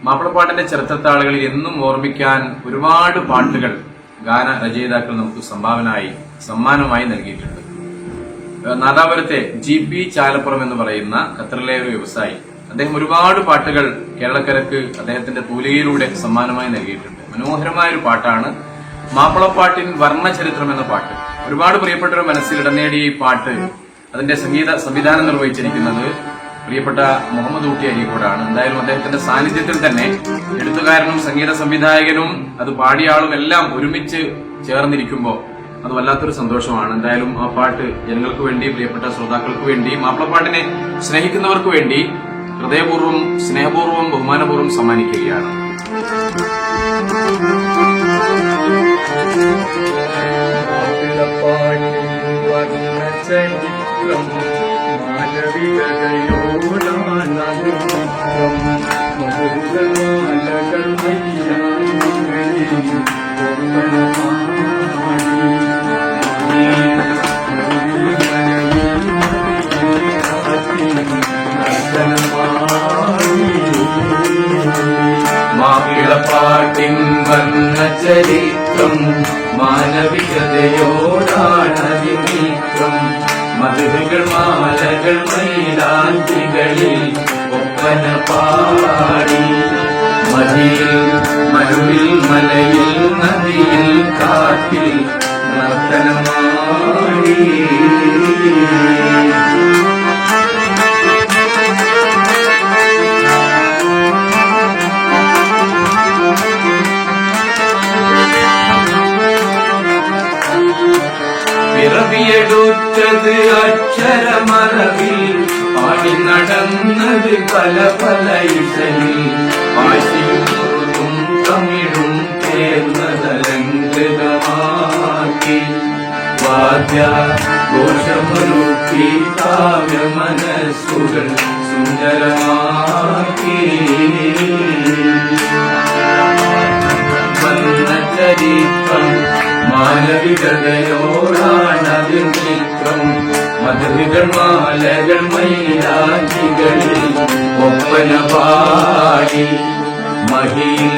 മാപ്പിളപ്പാട്ടിന്റെ ചരിത്രത്താളുകളിൽ എന്നും ഓർമ്മിക്കാൻ ഒരുപാട് പാട്ടുകൾ ഗാന രചയിതാക്കൾ നമുക്ക് സമ്മാനമായി നൽകിയിട്ടുണ്ട്. നാദാപുരത്തെ GP ചാലപ്പുറം എന്ന് പറയുന്ന ഖത്തറിലെ ഒരു വ്യവസായി, അദ്ദേഹം ഒരുപാട് പാട്ടുകൾ കേരളക്കരക്ക് അദ്ദേഹത്തിന്റെ തൂലികയിലൂടെ സമ്മാനമായി നൽകിയിട്ടുണ്ട്. മനോഹരമായ ഒരു പാട്ടാണ് മാപ്പിളപ്പാട്ടിൻ വർണ്ണചരിത്രം എന്ന പാട്ട്. ഒരുപാട് പ്രിയപ്പെട്ടവരുടെ മനസ്സിൽ ഇടം നേടിയ ഈ പാട്ട് അതിന്റെ സംഗീത സംവിധാനം നിർവഹിച്ചിരിക്കുന്നത് പ്രിയപ്പെട്ട മുഹമ്മദ് ഊട്ടി അരീക്കോടാണ്. എന്തായാലും അദ്ദേഹത്തിന്റെ സാന്നിധ്യത്തിൽ തന്നെ എഴുത്തുകാരനും സംഗീത സംവിധായകനും അത് പാടിയ ആളും എല്ലാം ഒരുമിച്ച് ചേർന്നിരിക്കുമ്പോൾ അത് വല്ലാത്തൊരു സന്തോഷമാണ്. എന്തായാലും ആ പാട്ട് ജനങ്ങൾക്ക് വേണ്ടി, പ്രിയപ്പെട്ട ശ്രോതാക്കൾക്ക് വേണ്ടി, മാപ്പിളപ്പാട്ടിനെ സ്നേഹിക്കുന്നവർക്ക് വേണ്ടി ഹൃദയപൂർവ്വം, സ്നേഹപൂർവ്വം, ബഹുമാനപൂർവ്വം സമ്മാനിക്കുകയാണ്. മാപ്പിളപ്പാട്ടിൻ വർണ്ണചരിത്രം മാനവികതയോടാണതിമിത്രം. മധുകൾ മാലകൾ മൈലാഞ്ചികളിൽ ഒപ്പന പാടി, മതിയിൽ മരുവിൽ മലയിൽ നദിയിൽ കാട്ടിൽ നർത്തനമാടി. പിറവിയെടുത്തത് അക്ഷരമറവിൽ, പാടി നടന്നത് പല പല ഇശലിൽ. ആശയും തമിഴും ചേർന്നതലങ്കൃതമാക്കി, വാദ്യ ഘോഷമൊരുക്കി കാവ്യ മനസ്സുകൾ സുന്ദരമാക്കി. ചരിത്രം മാനവികതയോടാണതിൽ മിത്രം. മധുകൾ മാലകൾ മൈലാഞ്ചികളിൽ ഒപ്പന പാടി, മഹിയിൽ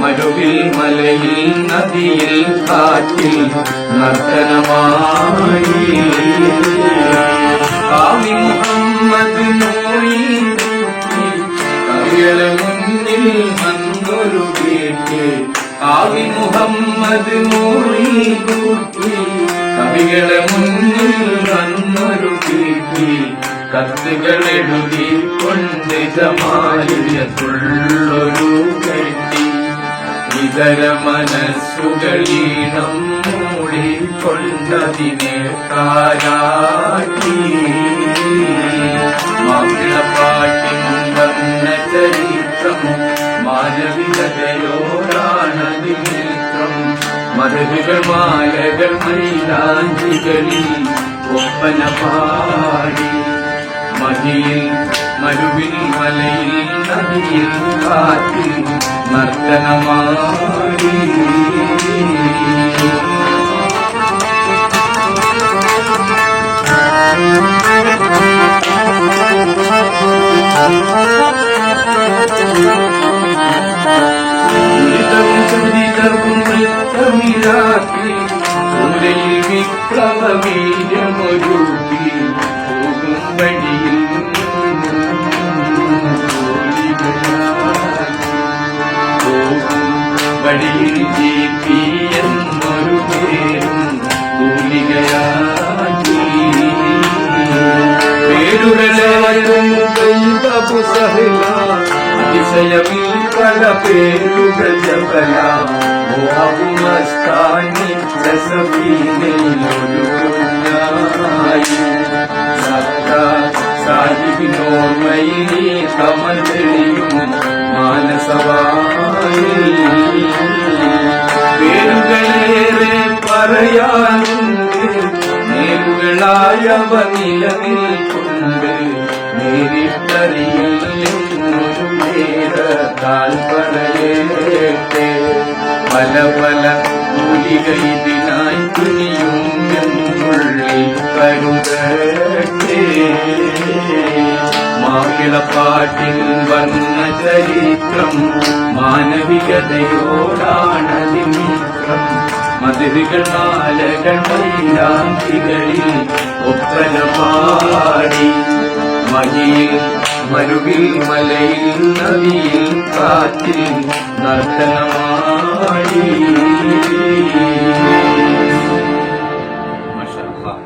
മരുവിൽ മലയിൽ നദിയിൽ കാറ്റിൽ നർത്തനമാടി. ആവി മുഹമ്മദ് നൂറി കവികളെ മുന്നിൽ വന്നൊരു വീട്ട്. ആവി മുഹമ്മദ് നൂറി കവികളെ മുന്നിൽ വന്നൊരു വീട്ടി. കത്തുകൾ എഴുതിക്കൊണ്ട് ജമാലിയത്തുള്ളൊരു കെട്ടി. ഇതര മനസ്സുകളീണം മൂടിക്കൊണ്ടതിനെ താരാട്ടി. മാപ്പിളപ്പാട്ടിൻ വർണ്ണചരിത്രം മാനവികതയോടാണതിമിത്രം. മധുകൾ മാലകൾ മൈലാഞ്ചികളിൽ ഒപ്പന പാടി, മഹിയിൽ മരുവിൽ മലയിൽ നദിയിൽ കാറ്റിൽ നർത്തനമാടി. വിപ്ലവീര്യമൊരുക്കി പോകും വഴിയിൽ GP എന്നൊരു പേരും തൂലികയാക്കി. പേരുകളായും അതിശയമിൽ പല പേരുകൾ ജപല. മസ്താനി സഫീനയിലൊരു സാഹിബിനോർമ്മയിലെ കമൽ തെളിയും മാനസവായി. പേരുകളേറെ പറയാനുണ്ട്, നേരുകളായവ നിലനിൽക്കുണ്ട്. നേരിട്ടറിയില്ലെന്നൊരു നേരത്താൽ പറയേട്ടെ. പല പല മൂലിക ഇതിനായി തുനിയും എന്നുള്ളിൽ കരുതട്ടെ. മാപ്പിളപ്പാട്ടിൻ വർണ്ണ ചരിത്രം മാനവികതയോടാണതിമിത്രം മതിലുകൾ മാലകൾ മൈലാഞ്ചികളിൽ ഒപ്പന പാടി മഹിയിൽ മരുവിൽ മലയിൽ നദിയിൽ കാറ്റിൽ നർത്തനമാടി. മാഷാ അല്ലാഹ്.